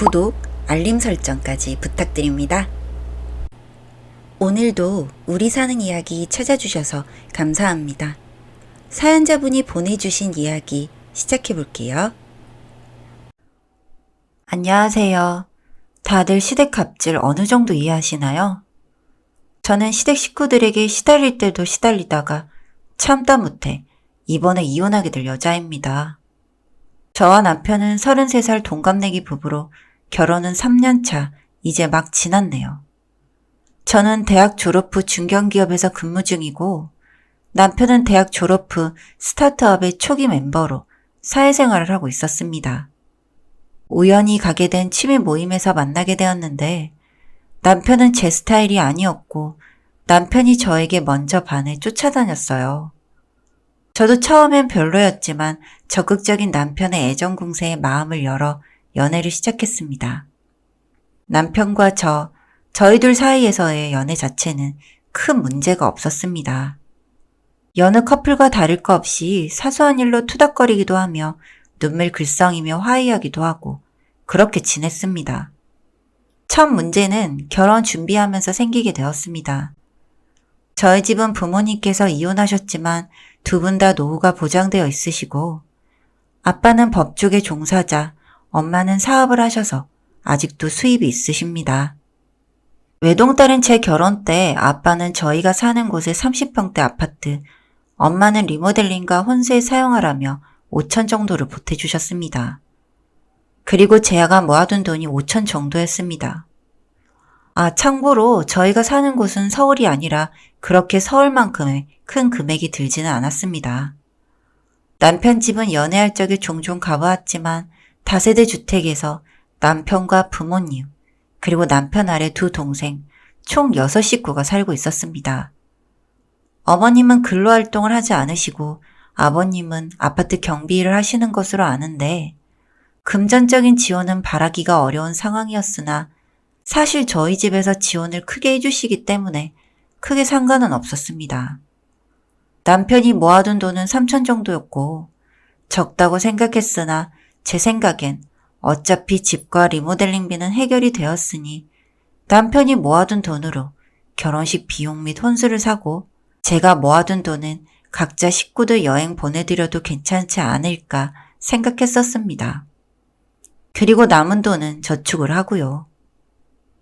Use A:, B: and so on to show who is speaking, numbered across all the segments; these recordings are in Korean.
A: 구독, 알림 설정까지 부탁드립니다. 오늘도 우리 사는 이야기 찾아주셔서 감사합니다. 사연자분이 보내주신 이야기 시작해 볼게요. 안녕하세요. 다들 시댁 갑질 어느 정도 이해하시나요? 저는 시댁 식구들에게 시달릴 때도 시달리다가 참다 못해 이번에 이혼하게 될 여자입니다. 저와 남편은 33살 동갑내기 부부로 결혼은 3년 차, 이제 막 지났네요. 저는 대학 졸업 후 중견기업에서 근무 중이고 남편은 대학 졸업 후 스타트업의 초기 멤버로 사회생활을 하고 있었습니다. 우연히 가게 된 취미 모임에서 만나게 되었는데 남편은 제 스타일이 아니었고 남편이 저에게 먼저 반해 쫓아다녔어요. 저도 처음엔 별로였지만 적극적인 남편의 애정 공세에 마음을 열어 연애를 시작했습니다. 남편과 저희 둘 사이에서의 연애 자체는 큰 문제가 없었습니다. 여느 커플과 다를 거 없이 사소한 일로 투닥거리기도 하며 눈물 글썽이며 화해하기도 하고 그렇게 지냈습니다. 첫 문제는 결혼 준비하면서 생기게 되었습니다. 저희 집은 부모님께서 이혼하셨지만 두 분 다 노후가 보장되어 있으시고 아빠는 법조계 종사자, 엄마는 사업을 하셔서 아직도 수입이 있으십니다. 외동딸은 제 결혼 때 아빠는 저희가 사는 곳의 30평대 아파트, 엄마는 리모델링과 혼수에 사용하라며 5천 정도를 보태주셨습니다. 그리고 제가 모아둔 돈이 5천 정도였습니다. 참고로 저희가 사는 곳은 서울이 아니라 그렇게 서울만큼의 큰 금액이 들지는 않았습니다. 남편 집은 연애할 적에 종종 가보았지만 다세대 주택에서 남편과 부모님, 그리고 남편 아래 두 동생, 총 6식구가 살고 있었습니다. 어머님은 근로활동을 하지 않으시고 아버님은 아파트 경비 일을 하시는 것으로 아는데 금전적인 지원은 바라기가 어려운 상황이었으나 사실 저희 집에서 지원을 크게 해주시기 때문에 크게 상관은 없었습니다. 남편이 모아둔 돈은 3천 정도였고 적다고 생각했으나 제 생각엔 어차피 집과 리모델링비는 해결이 되었으니 남편이 모아둔 돈으로 결혼식 비용 및 혼수를 사고 제가 모아둔 돈은 각자 식구들 여행 보내드려도 괜찮지 않을까 생각했었습니다. 그리고 남은 돈은 저축을 하고요.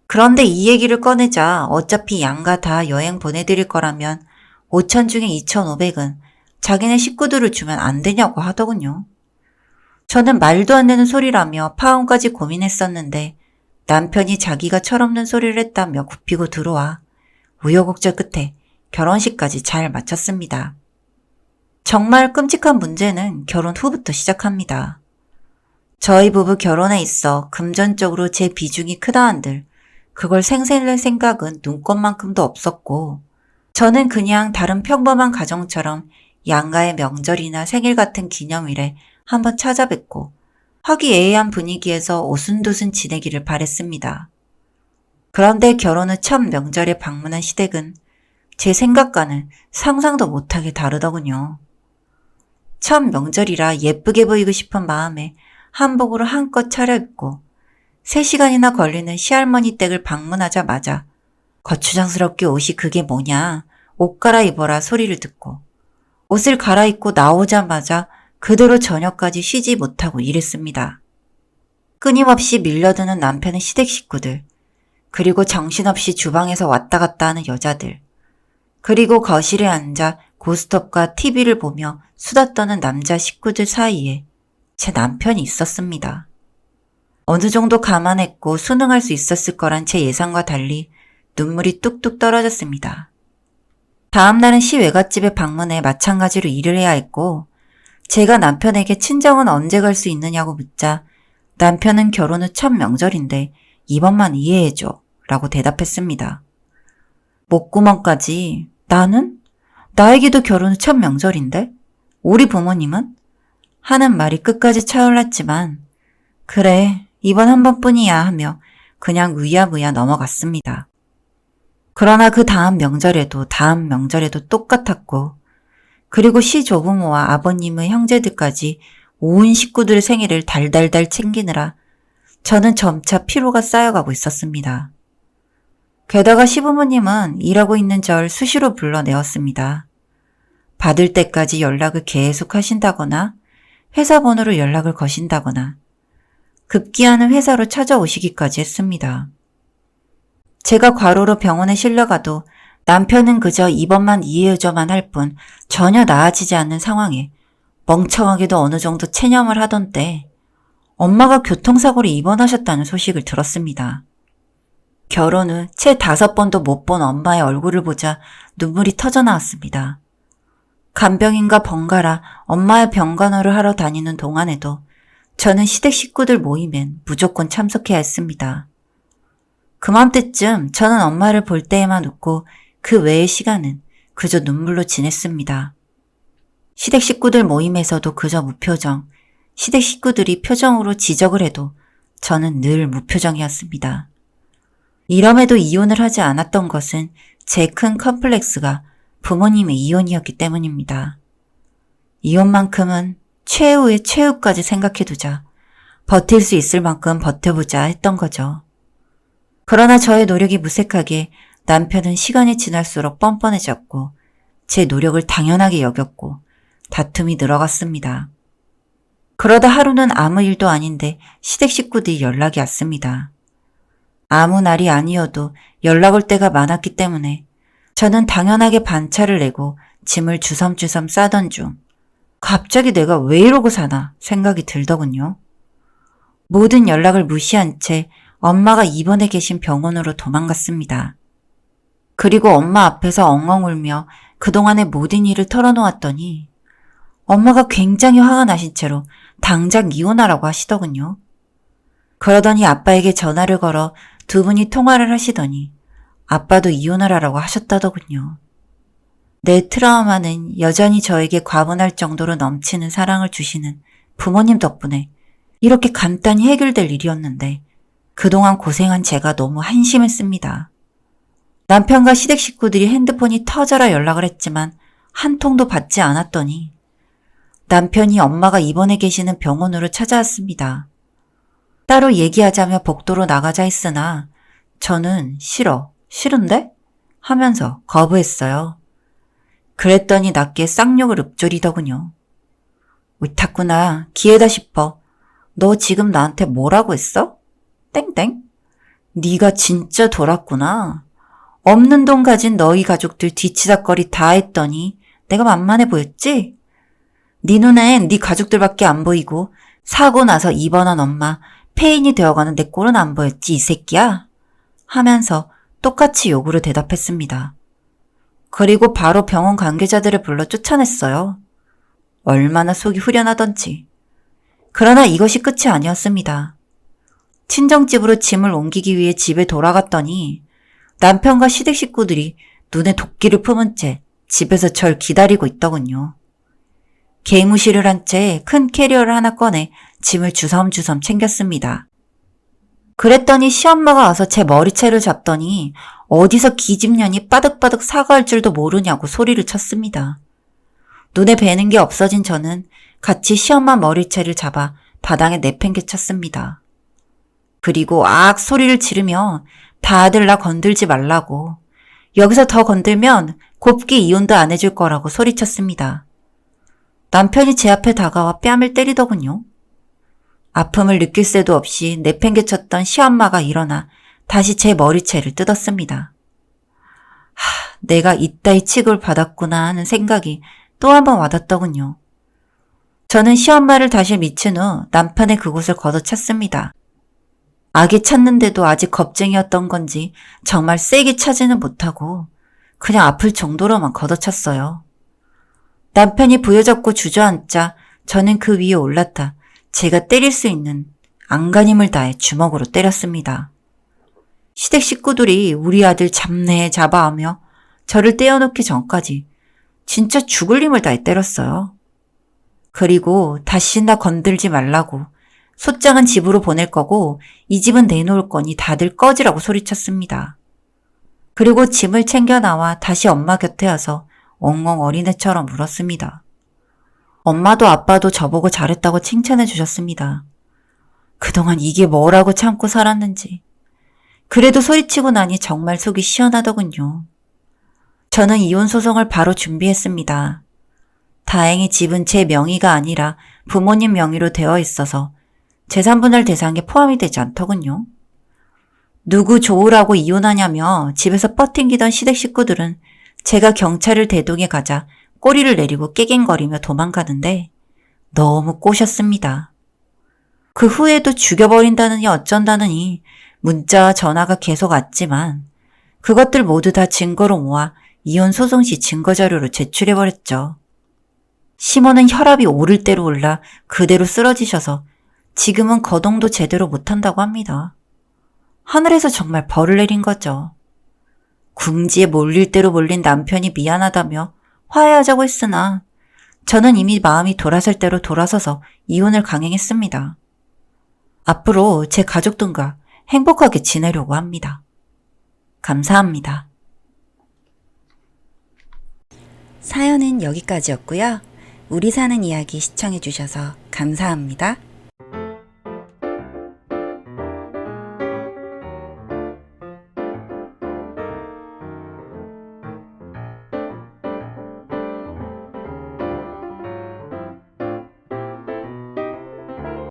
A: 그런데 이 얘기를 꺼내자 어차피 양가 다 여행 보내드릴 거라면 5천 중에 2,500은 자기네 식구들을 주면 안 되냐고 하더군요. 저는 말도 안 되는 소리라며 파혼까지 고민했었는데 남편이 자기가 철없는 소리를 했다며 굽히고 들어와 우여곡절 끝에 결혼식까지 잘 마쳤습니다. 정말 끔찍한 문제는 결혼 후부터 시작합니다. 저희 부부 결혼에 있어 금전적으로 제 비중이 크다 한들 그걸 생색낼 생각은 눈꼽만큼도 없었고 저는 그냥 다른 평범한 가정처럼 양가의 명절이나 생일 같은 기념일에 한번 찾아뵙고 화기애애한 분위기에서 오순도순 지내기를 바랬습니다. 그런데 결혼 후 첫 명절에 방문한 시댁은 제 생각과는 상상도 못하게 다르더군요. 첫 명절이라 예쁘게 보이고 싶은 마음에 한복으로 한껏 차려입고 3시간이나 걸리는 시할머니 댁을 방문하자마자 거추장스럽게 옷이 그게 뭐냐, 옷 갈아입어라 소리를 듣고 옷을 갈아입고 나오자마자 그대로 저녁까지 쉬지 못하고 일했습니다. 끊임없이 밀려드는 남편의 시댁 식구들, 그리고 정신없이 주방에서 왔다 갔다 하는 여자들, 그리고 거실에 앉아 고스톱과 TV를 보며 수다 떠는 남자 식구들 사이에 제 남편이 있었습니다. 어느 정도 감안했고 순응할 수 있었을 거란 제 예상과 달리 눈물이 뚝뚝 떨어졌습니다. 다음 날은 시외갓집에 방문해 마찬가지로 일을 해야 했고 제가 남편에게 친정은 언제 갈 수 있느냐고 묻자 남편은 결혼 후 첫 명절인데 이번만 이해해줘 라고 대답했습니다. 목구멍까지 나는? 나에게도 결혼 후 첫 명절인데? 우리 부모님은? 하는 말이 끝까지 차올랐지만 그래 이번 한 번뿐이야 하며 그냥 의야무야 넘어갔습니다. 그러나 그 다음 명절에도 똑같았고 그리고 시조부모와 아버님의 형제들까지 온 식구들의 생일을 달달달 챙기느라 저는 점차 피로가 쌓여가고 있었습니다. 게다가 시부모님은 일하고 있는 절 수시로 불러내었습니다. 받을 때까지 연락을 계속 하신다거나 회사 번호로 연락을 거신다거나 급기야는 회사로 찾아오시기까지 했습니다. 제가 과로로 병원에 실려가도 남편은 그저 입원만 이해해줘만 할 뿐 전혀 나아지지 않는 상황에 멍청하게도 어느 정도 체념을 하던 때 엄마가 교통사고로 입원하셨다는 소식을 들었습니다. 결혼 후 채 5번도 못 본 엄마의 얼굴을 보자 눈물이 터져 나왔습니다. 간병인과 번갈아 엄마의 병간호를 하러 다니는 동안에도 저는 시댁 식구들 모임엔 무조건 참석해야 했습니다. 그맘때쯤 저는 엄마를 볼 때에만 웃고 그 외의 시간은 그저 눈물로 지냈습니다. 시댁 식구들 모임에서도 그저 무표정, 시댁 식구들이 표정으로 지적을 해도 저는 늘 무표정이었습니다. 이럼에도 이혼을 하지 않았던 것은 제 큰 컴플렉스가 부모님의 이혼이었기 때문입니다. 이혼만큼은 최후의 최후까지 생각해두자, 버틸 수 있을 만큼 버텨보자 했던 거죠. 그러나 저의 노력이 무색하게 남편은 시간이 지날수록 뻔뻔해졌고 제 노력을 당연하게 여겼고 다툼이 늘어갔습니다. 그러다 하루는 아무 일도 아닌데 시댁 식구들이 연락이 왔습니다. 아무 날이 아니어도 연락 올 때가 많았기 때문에 저는 당연하게 반차를 내고 짐을 주섬주섬 싸던 중 갑자기 내가 왜 이러고 사나 생각이 들더군요. 모든 연락을 무시한 채 엄마가 입원해 계신 병원으로 도망갔습니다. 그리고 엄마 앞에서 엉엉 울며 그동안의 모든 일을 털어놓았더니 엄마가 굉장히 화가 나신 채로 당장 이혼하라고 하시더군요. 그러더니 아빠에게 전화를 걸어 두 분이 통화를 하시더니 아빠도 이혼을 하라고 하셨다더군요. 내 트라우마는 여전히 저에게 과분할 정도로 넘치는 사랑을 주시는 부모님 덕분에 이렇게 간단히 해결될 일이었는데 그동안 고생한 제가 너무 한심했습니다. 남편과 시댁 식구들이 핸드폰이 터져라 연락을 했지만 한 통도 받지 않았더니 남편이 엄마가 입원해 계시는 병원으로 찾아왔습니다. 따로 얘기하자며 복도로 나가자 했으나 저는 싫은데? 하면서 거부했어요. 그랬더니 낮게 쌍욕을 읊조리더군요. 옳았구나. 기회다 싶어. 너 지금 나한테 뭐라고 했어? 땡땡? 네가 진짜 돌았구나. 없는 돈 가진 너희 가족들 뒤치다거리 다 했더니 내가 만만해 보였지? 네 눈엔 네 가족들밖에 안 보이고 사고 나서 입원한 엄마 폐인이 되어가는 내 꼴은 안 보였지 이 새끼야? 하면서 똑같이 욕으로 대답했습니다. 그리고 바로 병원 관계자들을 불러 쫓아냈어요. 얼마나 속이 후련하던지. 그러나 이것이 끝이 아니었습니다. 친정집으로 짐을 옮기기 위해 집에 돌아갔더니 남편과 시댁 식구들이 눈에 도끼를 품은 채 집에서 절 기다리고 있더군요. 개무시를 한 채 큰 캐리어를 하나 꺼내 짐을 주섬주섬 챙겼습니다. 그랬더니 시엄마가 와서 제 머리채를 잡더니 어디서 기집년이 빠득빠득 사과할 줄도 모르냐고 소리를 쳤습니다. 눈에 뵈는 게 없어진 저는 같이 시엄마 머리채를 잡아 바닥에 내팽개쳤습니다. 그리고 악 소리를 지르며 다들 나 건들지 말라고, 여기서 더 건들면 곱게 이혼도 안 해줄 거라고 소리쳤습니다. 남편이 제 앞에 다가와 뺨을 때리더군요. 아픔을 느낄 새도 없이 내팽개쳤던 시엄마가 일어나 다시 제 머리채를 뜯었습니다. 내가 이따위 취급을 받았구나 하는 생각이 또 한 번 와닿더군요. 저는 시엄마를 다시 미친 후 남편의 그곳을 걷어찼습니다. 아기 찾는데도 아직 겁쟁이였던 건지 정말 세게 차지는 못하고 그냥 아플 정도로만 걷어찼어요. 남편이 부여잡고 주저앉자 저는 그 위에 올라타 제가 때릴 수 있는 안간힘을 다해 주먹으로 때렸습니다. 시댁 식구들이 우리 아들 잡내 잡아하며 저를 떼어놓기 전까지 진짜 죽을 힘을 다해 때렸어요. 그리고 다시 나 건들지 말라고, 소장은 집으로 보낼 거고 이 집은 내놓을 거니 다들 꺼지라고 소리쳤습니다. 그리고 짐을 챙겨 나와 다시 엄마 곁에 와서 엉엉 어린애처럼 울었습니다. 엄마도 아빠도 저보고 잘했다고 칭찬해 주셨습니다. 그동안 이게 뭐라고 참고 살았는지. 그래도 소리치고 나니 정말 속이 시원하더군요. 저는 이혼 소송을 바로 준비했습니다. 다행히 집은 제 명의가 아니라 부모님 명의로 되어 있어서 재산분할 대상에 포함이 되지 않더군요. 누구 좋으라고 이혼하냐며 집에서 뻗팅기던 시댁 식구들은 제가 경찰을 대동해 가자 꼬리를 내리고 깨갱거리며 도망가는데 너무 꼬셨습니다. 그 후에도 죽여버린다느니 어쩐다느니 문자와 전화가 계속 왔지만 그것들 모두 다 증거로 모아 이혼 소송 시 증거자료로 제출해버렸죠. 시모는 혈압이 오를 대로 올라 그대로 쓰러지셔서 지금은 거동도 제대로 못한다고 합니다. 하늘에서 정말 벌을 내린 거죠. 궁지에 몰릴 대로 몰린 남편이 미안하다며 화해하자고 했으나 저는 이미 마음이 돌아설 대로 돌아서서 이혼을 강행했습니다. 앞으로 제 가족들과 행복하게 지내려고 합니다. 감사합니다. 사연은 여기까지였고요. 우리 사는 이야기 시청해주셔서 감사합니다.